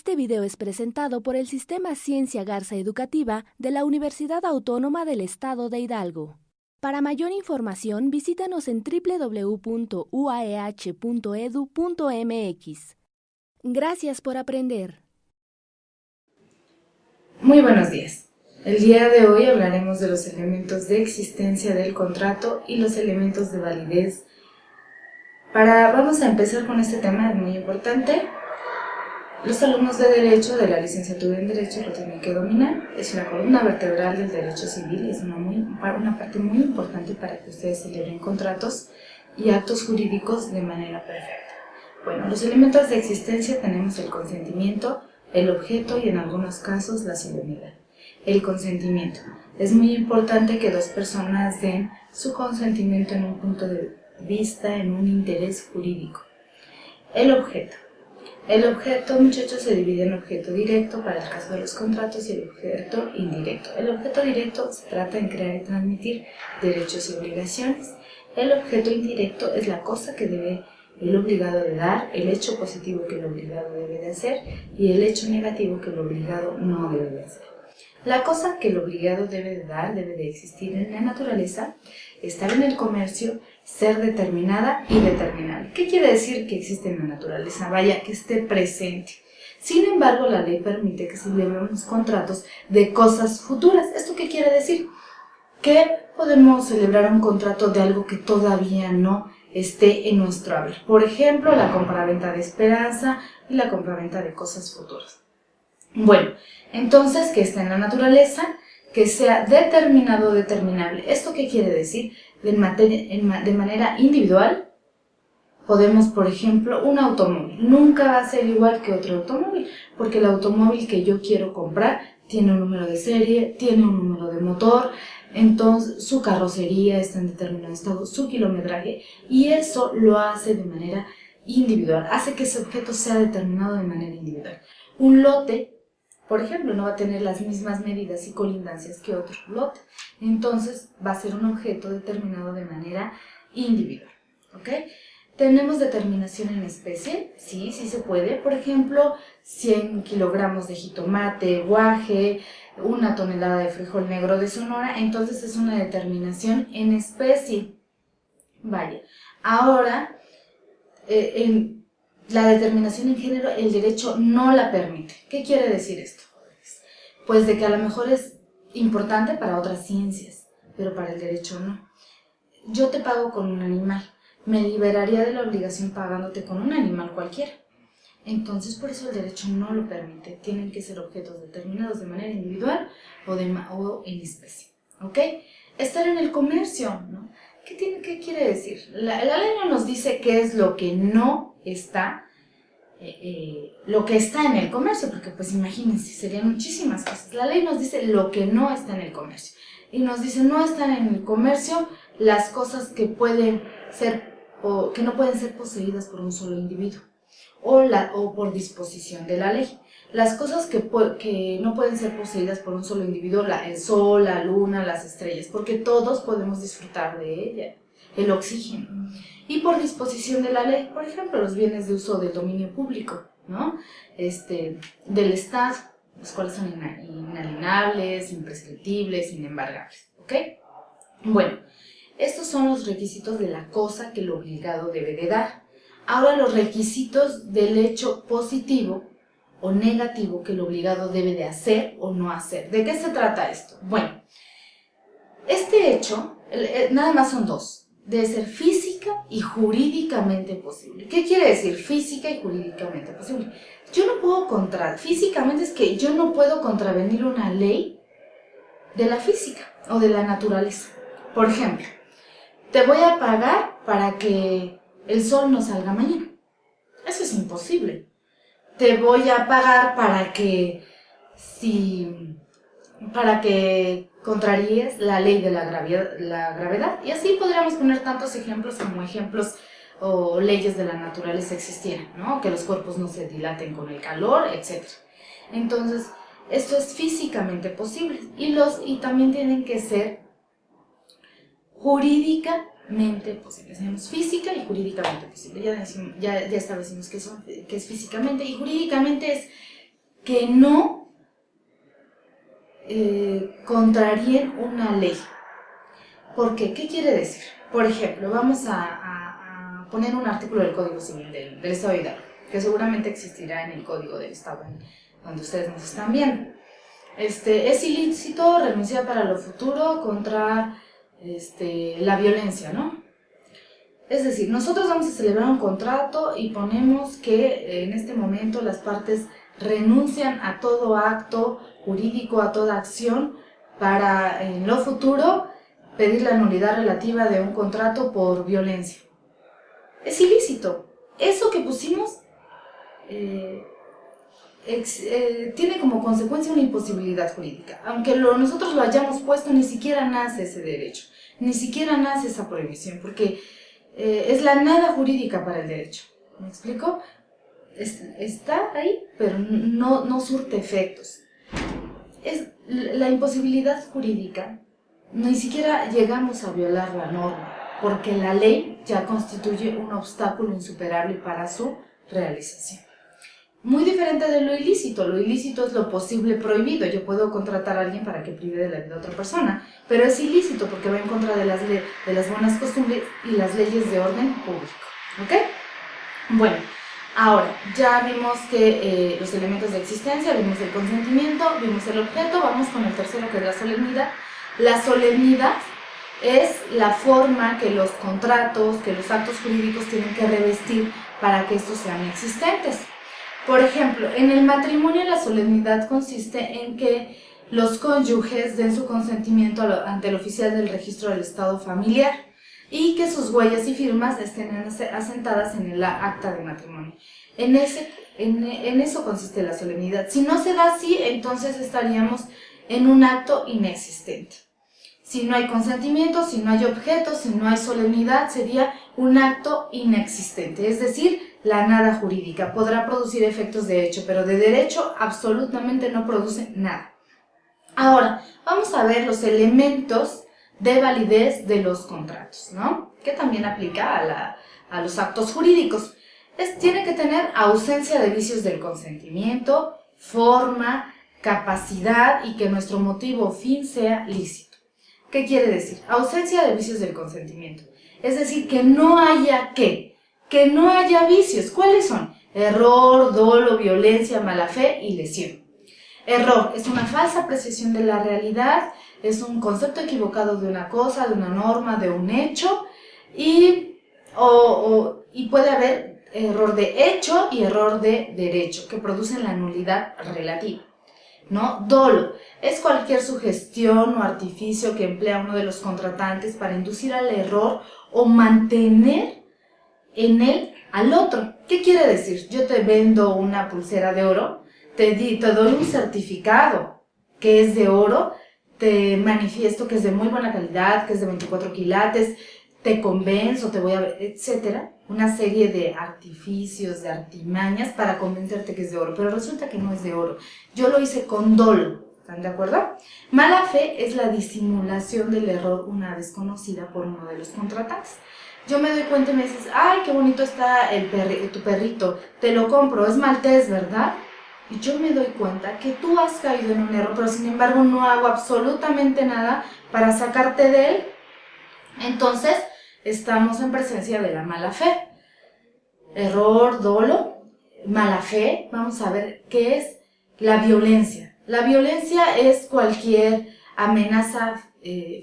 Este video es presentado por el Sistema Ciencia Garza Educativa de la Universidad Autónoma del Estado de Hidalgo. Para mayor información, visítanos en www.uaeh.edu.mx. Gracias por aprender. Muy buenos días. El día de hoy hablaremos de los elementos de existencia del contrato y los elementos de validez. Vamos a empezar con este tema, es muy importante. Los alumnos de Derecho, de la licenciatura en Derecho, lo tienen que dominar. Es la columna vertebral del derecho civil y es una parte muy importante para que ustedes celebren contratos y actos jurídicos de manera perfecta. Bueno, los elementos de existencia tenemos el consentimiento, el objeto y en algunos casos la solemnidad. El consentimiento. Es muy importante que dos personas den su consentimiento en un punto de vista, en un interés jurídico. El objeto. El objeto, muchachos, se divide en objeto directo para el caso de los contratos y el objeto indirecto. El objeto directo se trata en crear y transmitir derechos y obligaciones. El objeto indirecto es la cosa que debe el obligado de dar, el hecho positivo que el obligado debe de hacer y el hecho negativo que el obligado no debe de hacer. La cosa que el obligado debe de dar debe de existir en la naturaleza, estar en el comercio, ser determinada y determinable. ¿Qué quiere decir que existe en la naturaleza? Vaya, que esté presente. Sin embargo, la ley permite que celebremos contratos de cosas futuras. ¿Esto qué quiere decir? Que podemos celebrar un contrato de algo que todavía no esté en nuestro haber. Por ejemplo, la compraventa de esperanza y la compraventa de cosas futuras. Bueno, entonces que esté en la naturaleza, que sea determinado o determinable. ¿Esto qué quiere decir? De manera individual, podemos, por ejemplo, un automóvil. Nunca va a ser igual que otro automóvil, porque el automóvil que yo quiero comprar tiene un número de serie, tiene un número de motor, entonces su carrocería está en determinado estado, su kilometraje, y eso lo hace de manera individual, hace que ese objeto sea determinado de manera individual. Un lote, por ejemplo, no va a tener las mismas medidas y colindancias que otro lote, entonces va a ser un objeto determinado de manera individual, ¿ok? ¿Tenemos determinación en especie? Sí, sí se puede. Por ejemplo, 100 kilogramos de jitomate, guaje, 1 tonelada de frijol negro de Sonora, entonces es una determinación en especie. Vaya, ahora, la determinación en género, el derecho no la permite. ¿Qué quiere decir esto? Pues de que a lo mejor es importante para otras ciencias, pero para el derecho no. Yo te pago con un animal. Me liberaría de la obligación pagándote con un animal cualquiera. Entonces, por eso el derecho no lo permite. Tienen que ser objetos determinados de manera individual o en especie. ¿Ok? Estar en el comercio, ¿no? ¿Qué quiere decir? La ley no nos dice qué es lo que no está, lo que está en el comercio, porque pues imagínense, serían muchísimas cosas. La ley nos dice lo que no está en el comercio. Y nos dice, no están en el comercio las cosas que pueden ser o que no pueden ser poseídas por un solo individuo o por disposición de la ley. Las cosas que no pueden ser poseídas por un solo individuo, el sol, la luna, las estrellas, porque todos podemos disfrutar de ella, el oxígeno. Y por disposición de la ley, por ejemplo, los bienes de uso del dominio público, ¿no? Del Estado, los cuales son inalienables, imprescriptibles, inembargables, ¿ok? Bueno, estos son los requisitos de la cosa que el obligado debe de dar. Ahora los requisitos del hecho positivo o negativo que el obligado debe de hacer o no hacer. ¿De qué se trata esto? Bueno, este hecho, nada más son dos, debe ser física y jurídicamente posible. ¿Qué quiere decir física y jurídicamente posible? Yo no puedo físicamente es que yo no puedo contravenir una ley de la física o de la naturaleza. Por ejemplo, te voy a pagar para que el sol no salga mañana. Eso es imposible. Te voy a pagar para que contraríes la ley de la gravedad. Y así podríamos poner tantos ejemplos como ejemplos o leyes de la naturaleza existieran, ¿no? Que los cuerpos no se dilaten con el calor, etc. Entonces, esto es físicamente posible. Y también tienen que ser jurídicamente posible. Tenemos física y jurídicamente posible. Ya establecimos que es físicamente y jurídicamente es que no contraríen una ley. ¿Por qué? ¿Qué quiere decir? Por ejemplo, vamos a poner un artículo del Código Civil del Estado de Hidalgo, que seguramente existirá en el Código del Estado, donde ustedes nos están viendo. Es ilícito renunciar para lo futuro contra la violencia, ¿no? Es decir, nosotros vamos a celebrar un contrato y ponemos que en este momento las partes renuncian a todo acto jurídico, a toda acción, para en lo futuro pedir la nulidad relativa de un contrato por violencia. Es ilícito. Eso que pusimos tiene como consecuencia una imposibilidad jurídica. Aunque nosotros lo hayamos puesto, ni siquiera nace ese derecho, ni siquiera nace esa prohibición, porque es la nada jurídica para el derecho. ¿Me explico? Está ahí, pero no surte efectos. Es la imposibilidad jurídica. Ni siquiera llegamos a violar la norma, porque la ley ya constituye un obstáculo insuperable para su realización. Muy diferente de lo ilícito. Lo ilícito es lo posible prohibido. Yo puedo contratar a alguien para que prive de la vida a otra persona, pero es ilícito porque va en contra de las buenas costumbres y las leyes de orden público. ¿Ok? Bueno, ahora ya vimos que los elementos de existencia, vimos el consentimiento, vimos el objeto. Vamos con el tercero, que es la solemnidad. La solemnidad es la forma que los contratos, que los actos jurídicos tienen que revestir para que estos sean existentes. Por ejemplo, en el matrimonio la solemnidad consiste en que los cónyuges den su consentimiento ante el oficial del registro del estado familiar y que sus huellas y firmas estén asentadas en el acta de matrimonio. En eso consiste la solemnidad. Si no se da así, entonces estaríamos en un acto inexistente. Si no hay consentimiento, si no hay objeto, si no hay solemnidad, sería un acto inexistente, es decir, la nada jurídica. Podrá producir efectos de hecho, pero de derecho absolutamente no produce nada. Ahora, vamos a ver los elementos de validez de los contratos, ¿no? Que también aplica a los actos jurídicos. Tiene que tener ausencia de vicios del consentimiento, forma, capacidad y que nuestro motivo o fin sea lícito. ¿Qué quiere decir? Ausencia de vicios del consentimiento. Es decir, que no haya que no haya vicios. ¿Cuáles son? Error, dolo, violencia, mala fe y lesión. Error es una falsa apreciación de la realidad, es un concepto equivocado de una cosa, de una norma, de un hecho, y puede haber error de hecho y error de derecho, que producen la nulidad relativa. ¿No? Dolo es cualquier sugestión o artificio que emplea uno de los contratantes para inducir al error o mantener en él al otro. ¿Qué quiere decir? Yo te vendo una pulsera de oro, te doy un certificado que es de oro, te manifiesto que es de muy buena calidad, que es de 24 quilates, te convenzo, te voy a ver, etcétera. Una serie de artificios, de artimañas para convencerte que es de oro, pero resulta que no es de oro. Yo lo hice con dolo, ¿están de acuerdo? Mala fe es la disimulación del error una vez conocida por uno de los contratantes. Yo me doy cuenta y me dices, ay, qué bonito está tu perrito, te lo compro, es maltés, ¿verdad? Y yo me doy cuenta que tú has caído en un error, pero sin embargo no hago absolutamente nada para sacarte de él. Entonces, estamos en presencia de la mala fe. Error, dolo, mala fe. Vamos a ver qué es la violencia. La violencia es cualquier amenaza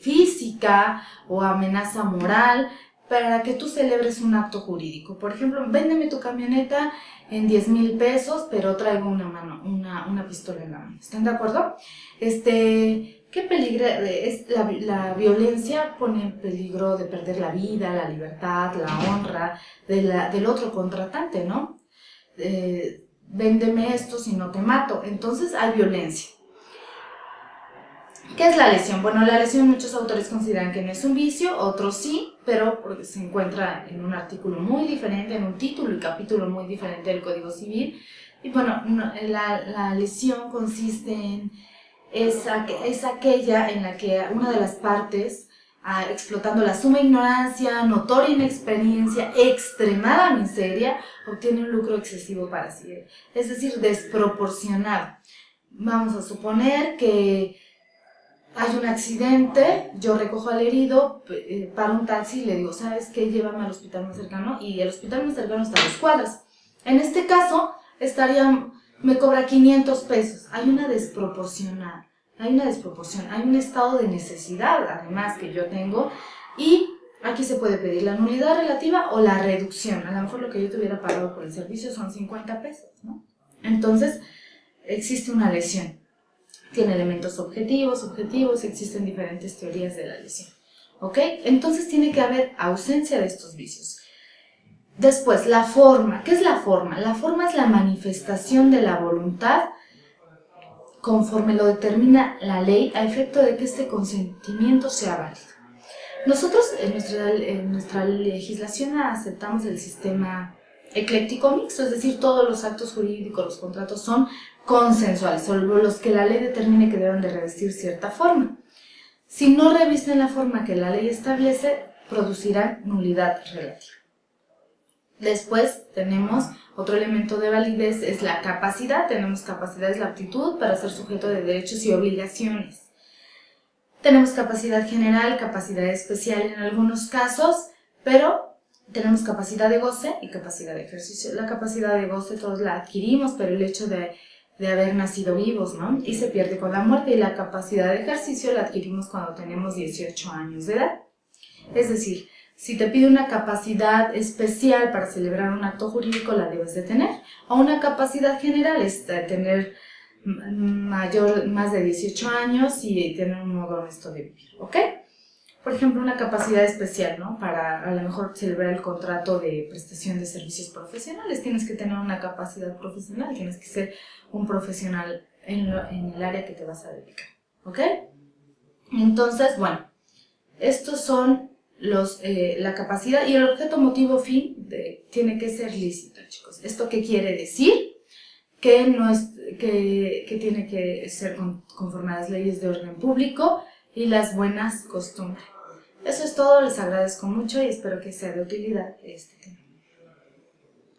física o amenaza moral para que tú celebres un acto jurídico. Por ejemplo, véndeme tu camioneta en 10,000 pesos, pero traigo una pistola en la mano. ¿Están de acuerdo? ¿Qué peligro es la violencia? Pone en peligro de perder la vida, la libertad, la honra del otro contratante, ¿no? Véndeme esto si no te mato. Entonces hay violencia. ¿Qué es la lesión? Bueno, la lesión muchos autores consideran que no es un vicio, otros sí, pero porque se encuentra en un artículo muy diferente, en un título y capítulo muy diferente del Código Civil. Y bueno, la lesión consiste en es aquella en la que una de las partes explotando la suma ignorancia, notoria inexperiencia, extremada miseria, obtiene un lucro excesivo para sí, es decir, desproporcionado. Vamos a suponer que hay un accidente, yo recojo al herido, paro un taxi y le digo, ¿sabes qué? Llévame al hospital más cercano, y el hospital más cercano está a 2 cuadras. En este caso, me cobra 500 pesos. Hay una desproporción, hay un estado de necesidad, además, que yo tengo, y aquí se puede pedir la nulidad relativa o la reducción. A lo mejor lo que yo te hubiera pagado por el servicio son 50 pesos, ¿no? Entonces, existe una lesión. Tiene elementos subjetivos, existen diferentes teorías de la lesión, ¿ok? Entonces tiene que haber ausencia de estos vicios. Después, la forma. ¿Qué es la forma? La forma es la manifestación de la voluntad conforme lo determina la ley a efecto de que este consentimiento sea válido. Nosotros en nuestra legislación aceptamos el sistema ecléctico mixto, es decir, todos los actos jurídicos, los contratos son consensuales, salvo los que la ley determine que deben de revestir cierta forma. Si no revisten la forma que la ley establece, producirán nulidad relativa. Después tenemos otro elemento de validez, es la capacidad. Tenemos capacidad, es la aptitud para ser sujeto de derechos y obligaciones. Tenemos capacidad general, capacidad especial en algunos casos, pero tenemos capacidad de goce y capacidad de ejercicio. La capacidad de goce todos la adquirimos, pero el hecho de haber nacido vivos, ¿no? Y se pierde con la muerte, y la capacidad de ejercicio la adquirimos cuando tenemos 18 años de edad. Es decir, si te pide una capacidad especial para celebrar un acto jurídico, la debes de tener. O una capacidad general es tener más de 18 años y tener un modo honesto de vivir, ¿ok? Por ejemplo, una capacidad especial, ¿no? Para a lo mejor celebrar el contrato de prestación de servicios profesionales, tienes que tener una capacidad profesional, tienes que ser un profesional en el área que te vas a dedicar, ¿ok? Entonces, bueno, estos son la capacidad, y el objeto, motivo, fin tiene que ser lícito, chicos. ¿Esto qué quiere decir? Que tiene que ser conforme a las leyes de orden público y las buenas costumbres. Eso es todo, les agradezco mucho y espero que sea de utilidad este tema.